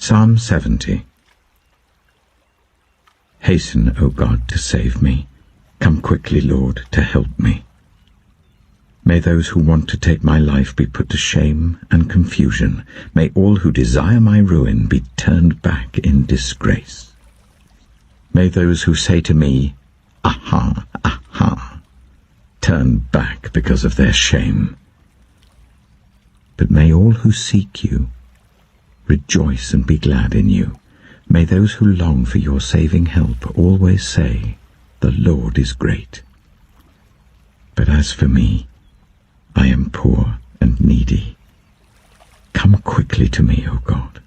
Psalm 70. Hasten, O God, to save me. Come quickly, Lord, to help me. May those who want to take my life be put to shame and confusion. May all who desire my ruin be turned back in disgrace. May those who say to me, "Aha, aha," turn back because of their shame. But may all who seek you rejoice and be glad in you. May those who long for your saving help always say, "The Lord is great." But as for me, I am poor and needy. Come quickly to me, O God.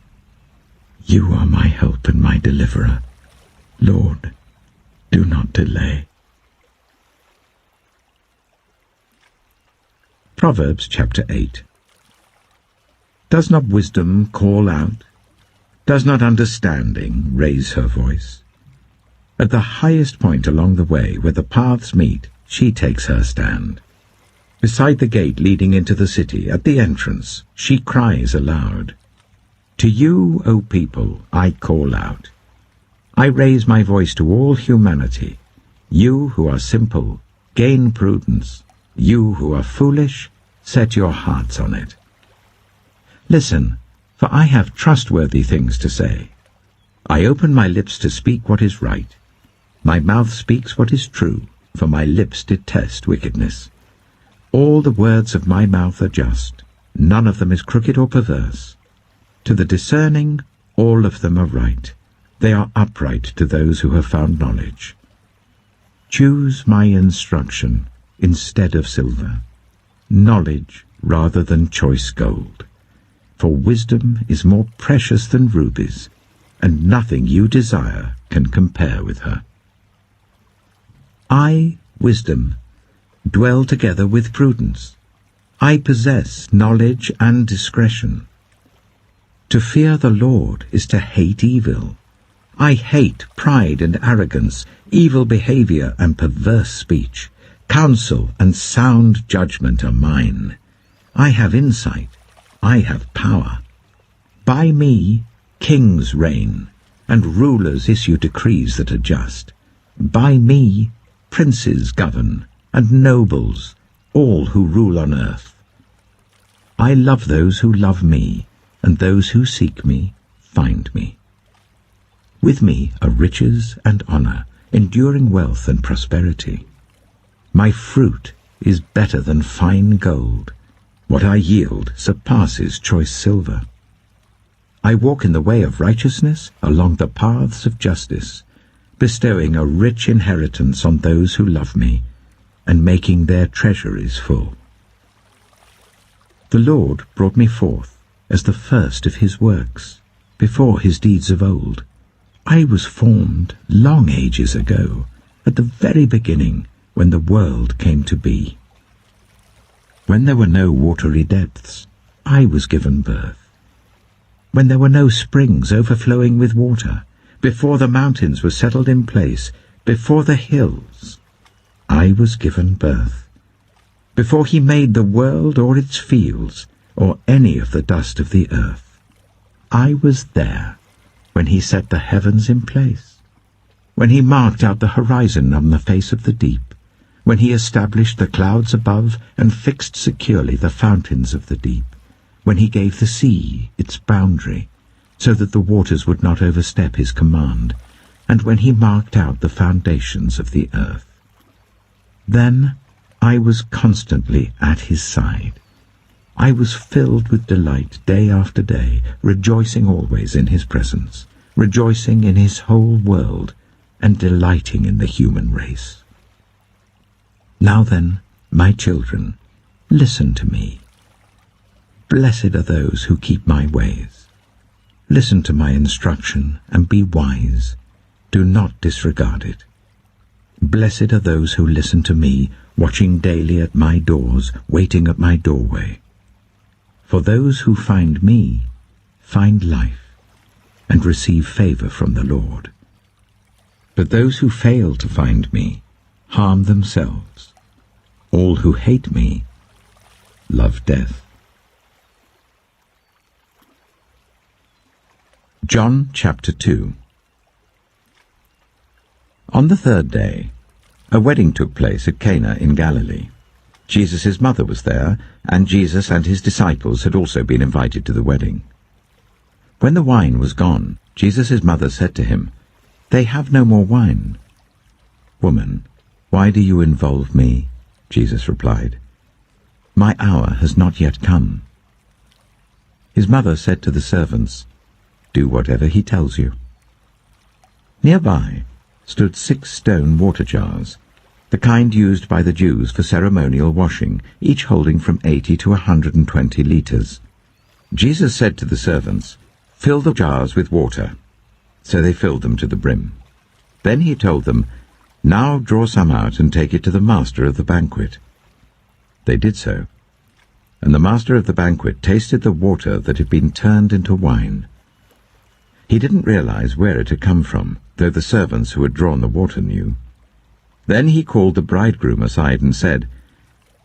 You are my help and my deliverer. Lord, do not delay. Proverbs chapter 8. Does not wisdom call out? Does not understanding raise her voice? At the highest point along the way where the paths meet, she takes her stand. Beside the gate leading into the city, at the entrance, she cries aloud. To you, O people, I call out. I raise my voice to all humanity. You who are simple, gain prudence. You who are foolish, set your hearts on it. Listen, for I have trustworthy things to say. I open my lips to speak what is right. My mouth speaks what is true, for my lips detest wickedness. All the words of my mouth are just. None of them is crooked or perverse. To the discerning, all of them are right. They are upright to those who have found knowledge. Choose my instruction instead of silver, knowledge rather than choice gold. For wisdom is more precious than rubies, and nothing you desire can compare with her. I, wisdom, dwell together with prudence. I possess knowledge and discretion. To fear the Lord is to hate evil. I hate pride and arrogance, evil behavior and perverse speech. Counsel and sound judgment are mine. I have insight. I have power. By me kings reign, and rulers issue decrees that are just. By me princes govern, and nobles, all who rule on earth. I love those who love me, and those who seek me find me. With me are riches and honor, enduring wealth and prosperity. My fruit is better than fine gold. What I yield surpasses choice silver. I walk in the way of righteousness along the paths of justice, bestowing a rich inheritance on those who love me, and making their treasuries full. The Lord brought me forth as the first of his works, before his deeds of old. I was formed long ages ago, at the very beginning, when the world came to be. When there were no watery depths, I was given birth. When there were no springs overflowing with water, before the mountains were settled in place, before the hills, I was given birth. Before he made the world or its fields, or any of the dust of the earth, I was there when he set the heavens in place, when he marked out the horizon on the face of the deep, when he established the clouds above and fixed securely the fountains of the deep, when he gave the sea its boundary, so that the waters would not overstep his command, and when he marked out the foundations of the earth. Then I was constantly at his side. I was filled with delight day after day, rejoicing always in his presence, rejoicing in his whole world, and delighting in the human race. Now then, my children, listen to me. Blessed are those who keep my ways. Listen to my instruction and be wise. Do not disregard it. Blessed are those who listen to me, watching daily at my doors, waiting at my doorway. For those who find me find life and receive favor from the Lord. But those who fail to find me harm themselves. All who hate me love death. John chapter 2. On the third day, a wedding took place at Cana in Galilee. Jesus' mother was there, and Jesus and his disciples had also been invited to the wedding. When the wine was gone, Jesus' mother said to him, "They have no more wine." "Woman, why do you involve me?" Jesus replied. "My hour has not yet come." His mother said to the servants, "Do whatever he tells you." Nearby stood 6 stone water jars, the kind used by the Jews for ceremonial washing, each holding from 80 to 120 liters. Jesus said to the servants, "Fill the jars with water." So they filled them to the brim. Then he told them, "Now draw some out and take it to the master of the banquet." They did so, and the master of the banquet tasted the water that had been turned into wine. He didn't realize where it had come from, though the servants who had drawn the water knew. Then he called the bridegroom aside and said,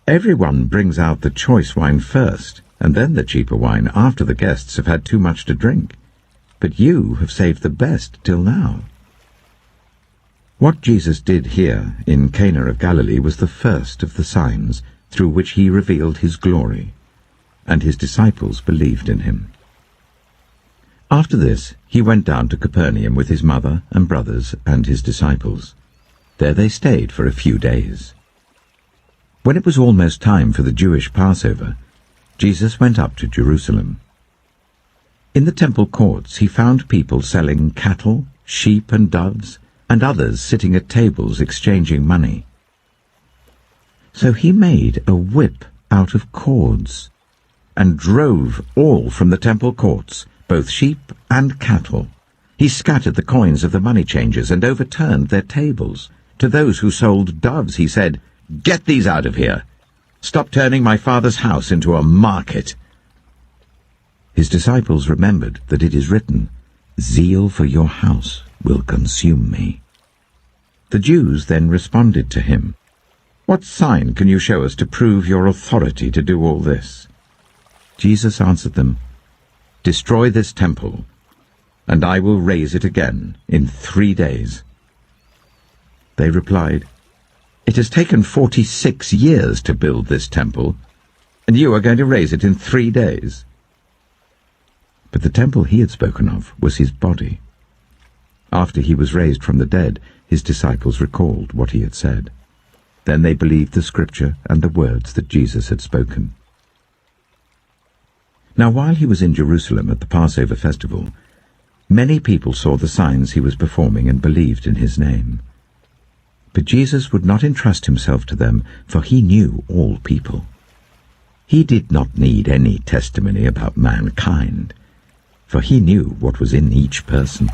"Everyone brings out the choice wine first, and then the cheaper wine after the guests have had too much to drink. But you have saved the best till now." What Jesus did here in Cana of Galilee was the first of the signs through which he revealed his glory, and his disciples believed in him. After this, he went down to Capernaum with his mother and brothers and his disciples. There they stayed for a few days. When it was almost time for the Jewish Passover, Jesus went up to Jerusalem. In the temple courts he found people selling cattle, sheep and doves, and others sitting at tables exchanging money. So he made a whip out of cords, and drove all from the temple courts, both sheep and cattle. He scattered the coins of the money changers and overturned their tables. To those who sold doves he said, "Get these out of here! Stop turning my Father's house into a market." His disciples remembered that it is written, "Zeal for your house will consume me." The Jews then responded to him, "What sign can you show us to prove your authority to do all this?" Jesus answered them, "Destroy this temple, and I will raise it again in 3 days." They replied, "It has taken 46 years to build this temple, and you are going to raise it in 3 days." But the temple he had spoken of was his body. After he was raised from the dead, his disciples recalled what he had said. Then they believed the scripture and the words that Jesus had spoken. Now while he was in Jerusalem at the Passover festival, many people saw the signs he was performing and believed in his name. But Jesus would not entrust himself to them, for he knew all people. He did not need any testimony about mankind, for he knew what was in each person.